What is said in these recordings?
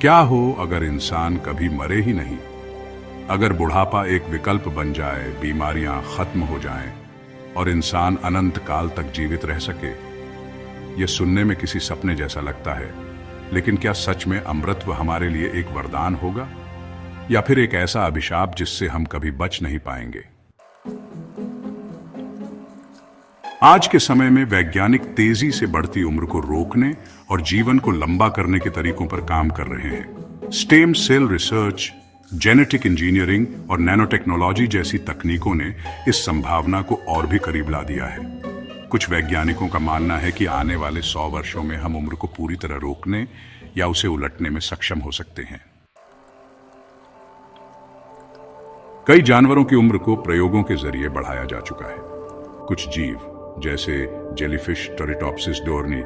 क्या हो अगर इंसान कभी मरे ही नहीं, अगर बुढ़ापा एक विकल्प बन जाए, बीमारियां खत्म हो जाएं और इंसान अनंत काल तक जीवित रह सके। यह सुनने में किसी सपने जैसा लगता है, लेकिन क्या सच में अमृतत्व हमारे लिए एक वरदान होगा या फिर एक ऐसा अभिशाप जिससे हम कभी बच नहीं पाएंगे। आज के समय में वैज्ञानिक तेजी से बढ़ती उम्र को रोकने और जीवन को लंबा करने के तरीकों पर काम कर रहे हैं। Stem cell research, genetic engineering और नैनोटेक्नोलॉजी जैसी तकनीकों ने इस संभावना को और भी करीब ला दिया है। कुछ वैज्ञानिकों का मानना है कि आने वाले 100 वर्षों में हम उम्र को पूरी तरह रोकने या उसे उलटने में सक्षम हो सकते हैं। कई जानवरों की उम्र को प्रयोगों के जरिए बढ़ाया जा चुका है। कुछ जीव जैसे जेलीफिश, टेरिटॉप्सिस डोर्नी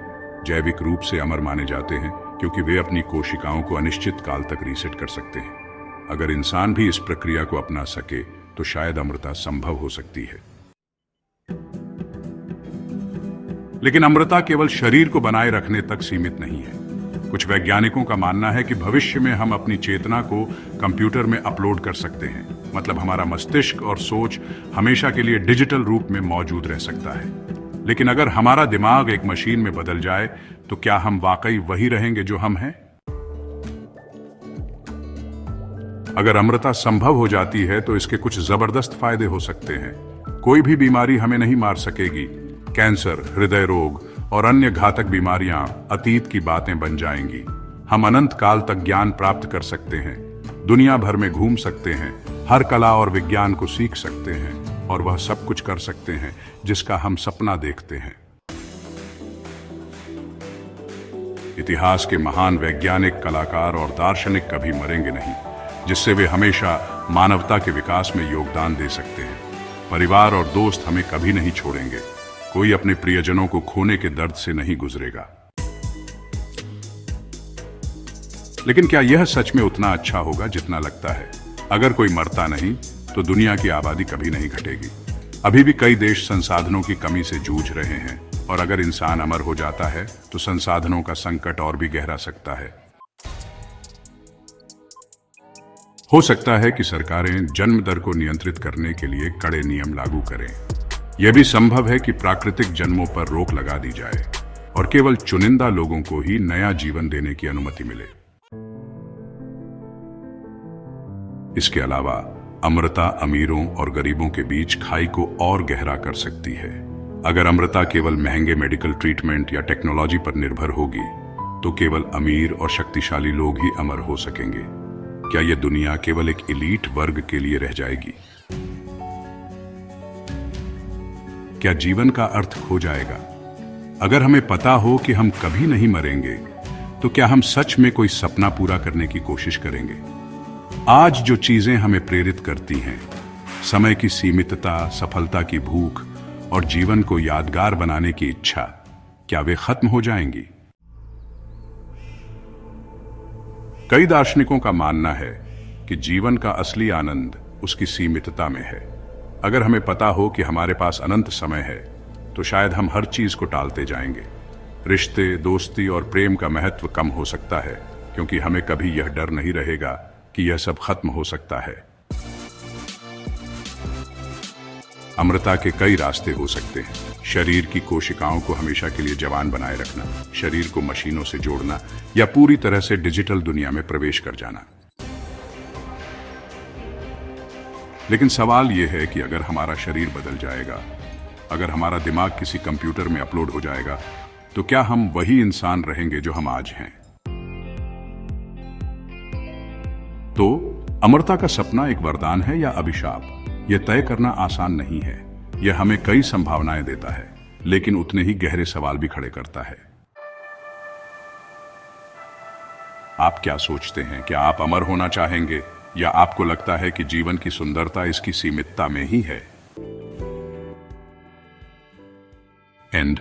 जैविक रूप से अमर माने जाते हैं क्योंकि वे अपनी कोशिकाओं को अनिश्चित काल तक रीसेट कर सकते हैं। अगर इंसान भी इस प्रक्रिया को अपना सके तो शायद अमरता संभव हो सकती है। लेकिन अमरता केवल शरीर को बनाए रखने तक सीमित नहीं है। कुछ वैज्ञानिकों का मानना है कि भविष्य में हम अपनी चेतना को कंप्यूटर में अपलोड कर सकते हैं। मतलब हमारा मस्तिष्क और सोच हमेशा के लिए डिजिटल रूप में मौजूद रह सकता है। लेकिन अगर हमारा दिमाग एक मशीन में बदल जाए तो क्या हम वाकई वही रहेंगे जो हम हैं? अगर अमरता संभव हो जाती है तो इसके कुछ जबरदस्त फायदे हो सकते हैं। कोई भी बीमारी हमें नहीं मार सकेगी। कैंसर, हृदय रोग और अन्य घातक बीमारियां अतीत की बातें बन जाएंगी। हम अनंत काल तक ज्ञान प्राप्त कर सकते हैं, दुनिया भर में घूम सकते हैं, हर कला और विज्ञान को सीख सकते हैं और वह सब कुछ कर सकते हैं जिसका हम सपना देखते हैं। इतिहास के महान वैज्ञानिक, कलाकार और दार्शनिक कभी मरेंगे नहीं, जिससे वे हमेशा मानवता के विकास में योगदान दे सकते हैं। परिवार और दोस्त हमें कभी नहीं छोड़ेंगे। कोई अपने प्रियजनों को खोने के दर्द से नहीं गुजरेगा। लेकिन क्या यह सच में उतना अच्छा होगा जितना लगता है? अगर कोई मरता नहीं तो दुनिया की आबादी कभी नहीं घटेगी। अभी भी कई देश संसाधनों की कमी से जूझ रहे हैं और अगर इंसान अमर हो जाता है तो संसाधनों का संकट और भी गहरा सकता है। हो सकता है कि सरकारें जन्म दर को नियंत्रित करने के लिए कड़े नियम लागू करें। यह भी संभव है कि प्राकृतिक जन्मों पर रोक लगा दी जाए और केवल चुनिंदा लोगों को ही नया जीवन देने की अनुमति मिले। इसके अलावा अमरता अमीरों और गरीबों के बीच खाई को और गहरा कर सकती है। अगर अमरता केवल महंगे मेडिकल ट्रीटमेंट या टेक्नोलॉजी पर निर्भर होगी तो केवल अमीर और शक्तिशाली लोग ही अमर हो सकेंगे। क्या यह दुनिया केवल एक एलीट वर्ग के लिए रह जाएगी? क्या जीवन का अर्थ खो जाएगा? अगर हमें पता हो कि हम कभी नहीं मरेंगे तो क्या हम सच में कोई सपना पूरा करने की कोशिश करेंगे? आज जो चीजें हमें प्रेरित करती हैं, समय की सीमितता, सफलता की भूख और जीवन को यादगार बनाने की इच्छा, क्या वे खत्म हो जाएंगी? कई दार्शनिकों का मानना है कि जीवन का असली आनंद उसकी सीमितता में है। अगर हमें पता हो कि हमारे पास अनंत समय है तो शायद हम हर चीज को टालते जाएंगे। रिश्ते, दोस्ती और प्रेम का महत्व कम हो सकता है क्योंकि हमें कभी यह डर नहीं रहेगा कि यह सब खत्म हो सकता है। अमरता के कई रास्ते हो सकते हैं। शरीर की कोशिकाओं को हमेशा के लिए जवान बनाए रखना, शरीर को मशीनों से जोड़ना या पूरी तरह से डिजिटल दुनिया में प्रवेश कर जाना। लेकिन सवाल यह है कि अगर हमारा शरीर बदल जाएगा, अगर हमारा दिमाग किसी कंप्यूटर में अपलोड हो जाएगा, तो क्या हम वही इंसान रहेंगे जो हम आज हैं? तो अमरता का सपना एक वरदान है या अभिशाप, यह तय करना आसान नहीं है। यह हमें कई संभावनाएं देता है, लेकिन उतने ही गहरे सवाल भी खड़े करता है। आप क्या सोचते हैं? क्या आप अमर होना चाहेंगे या आपको लगता है कि जीवन की सुंदरता इसकी सीमितता में ही है? एंड